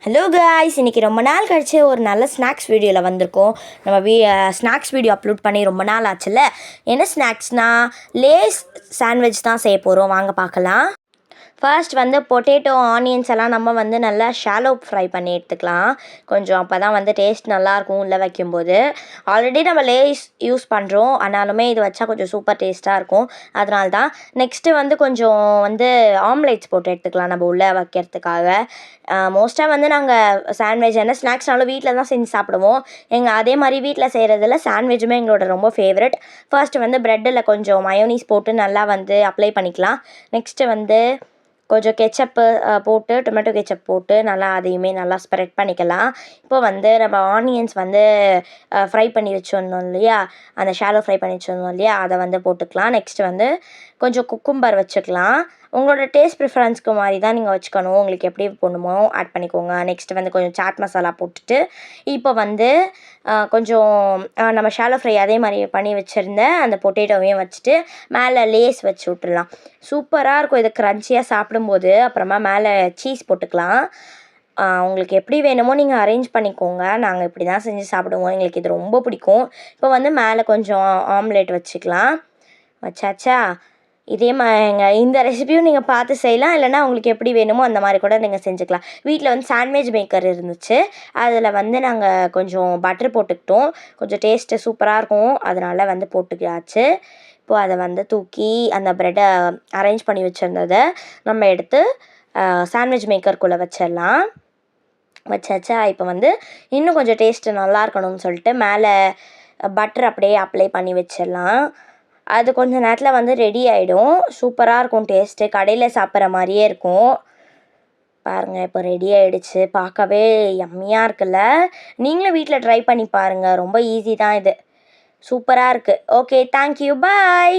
Hello guys, இன்றைக்கி ரொம்ப நாள் கழிச்சு ஒரு நல்ல ஸ்நாக்ஸ் வீடியோவில் வந்திருக்கோம். நம்ம ஸ்நாக்ஸ் வீடியோ அப்லோட் பண்ணி ரொம்ப நாள் ஆச்சுல்ல. என்ன ஸ்நாக்ஸ்னால் லேஸ் சாண்ட்விச் தான் செய்ய போகிறோம். வாங்க பார்க்கலாம். ஃபர்ஸ்ட் வந்து பொட்டேட்டோ ஆனியன்ஸ் எல்லாம் நம்ம வந்து நல்லா ஷாலோ ஃப்ரை பண்ணி எடுத்துக்கலாம். கொஞ்சம் அப்போ தான் வந்து டேஸ்ட் நல்லாயிருக்கும் உள்ளே வைக்கும்போது. ஆல்ரெடி நம்ம லேஸ் யூஸ் பண்ணுறோம், ஆனாலுமே இது வச்சா கொஞ்சம் சூப்பர் டேஸ்ட்டாக இருக்கும். அதனால தான் நெக்ஸ்ட்டு வந்து கொஞ்சம் வந்து ஆம்லேட்ஸ் போட்டு எடுத்துக்கலாம் நம்ம உள்ளே வைக்கிறதுக்காக. மோஸ்ட்டாக வந்து நாங்கள் சாண்ட்விச் என்ன ஸ்நாக்ஸ்னாலும் வீட்டில் தான் செஞ்சு சாப்பிடுவோம். அதே மாதிரி வீட்டில் செய்கிறதுல சாண்ட்விச்சுமே எங்களோட ரொம்ப ஃபேவரட். ஃபர்ஸ்ட்டு வந்து ப்ரெட்டில் கொஞ்சம் மயோனீஸ் போட்டு நல்லா வந்து அப்ளை பண்ணிக்கலாம். நெக்ஸ்ட்டு வந்து கொஞ்சம் கெச்சப்பு போட்டு டொமேட்டோ கெச்சப் போட்டு நல்லா அதையுமே நல்லா ஸ்ப்ரெட் பண்ணிக்கலாம். இப்போ வந்து நம்ம ஆனியன்ஸ் வந்து ஃப்ரை பண்ணி வச்சுருந்தோம் இல்லையா, அந்த ஷாலோ ஃப்ரை பண்ணி வச்சுருந்தோம் இல்லையா, அதை வந்து போட்டுக்கலாம். நெக்ஸ்ட்டு வந்து கொஞ்சம் குக்கும்பர் வச்சுக்கலாம். உங்களோட டேஸ்ட் ப்ரிஃபரன்ஸ்க்கு மாதிரி தான் நீங்கள் வச்சுக்கணும். உங்களுக்கு எப்படி போடணுமோ ஆட் பண்ணிக்கோங்க. நெக்ஸ்ட்டு வந்து கொஞ்சம் சாட் மசாலா போட்டுட்டு இப்போ வந்து கொஞ்சம் நம்ம ஷாலோ ஃப்ரை அதே மாதிரி பண்ணி வச்சுருந்த அந்த பொட்டேட்டோவையும் வச்சுட்டு மேலே லேஸ் வச்சு விட்டுடலாம். சூப்பராக இருக்கும் இது க்ரன்ச்சியாக சாப்பிடும்போது. அப்புறமா மேலே சீஸ் போட்டுக்கலாம். உங்களுக்கு எப்படி வேணுமோ நீங்கள் அரேஞ்ச் பண்ணிக்கோங்க. நாங்கள் இப்படி தான் செஞ்சு சாப்பிடுவோம். எங்களுக்கு இது ரொம்ப பிடிக்கும். இப்போ வந்து மேலே கொஞ்சம் ஆம்லேட் வச்சுக்கலாம். வச்சாச்சா? இதே இந்த ரெசிபியும் நீங்கள் பார்த்து செய்யலாம், இல்லைனா உங்களுக்கு எப்படி வேணுமோ அந்த மாதிரி கூட நீங்கள் செஞ்சுக்கலாம். வீட்டில் வந்து சாண்ட்விச் மேக்கர் இருந்துச்சு, அதில் வந்து நாங்கள் கொஞ்சம் பட்டர் போட்டுக்கிட்டோம். கொஞ்சம் டேஸ்ட்டு சூப்பராக இருக்கும், அதனால் வந்து போட்டுக்காச்சு. இப்போது அதை வந்து தூக்கி அந்த ப்ரெட்டை அரேஞ்ச் பண்ணி வச்சுருந்ததை நம்ம எடுத்து சாண்ட்விச் மேக்கருக்குள்ளே வச்சிடலாம். வச்சாச்சா? இப்போ வந்து இன்னும் கொஞ்சம் டேஸ்ட்டு நல்லா இருக்கணும்னு சொல்லிட்டு மேலே பட்டர் அப்படியே அப்ளை பண்ணி வச்சிடலாம். அது கொஞ்சம் நேரத்தில் வந்து ரெடி ஆகிடும். சூப்பராக இருக்கும் டேஸ்ட்டு, கடையில் சாப்பிட்ற மாதிரியே இருக்கும். பாருங்கள், இப்போ ரெடி ஆகிடுச்சு. பார்க்கவே யம்மியாக இருக்குல்ல. நீங்களும் வீட்டில் ட்ரை பண்ணி பாருங்கள். ரொம்ப ஈஸி தான் இது. சூப்பராக இருக்குது. ஓகே, தேங்க்யூ, பாய்.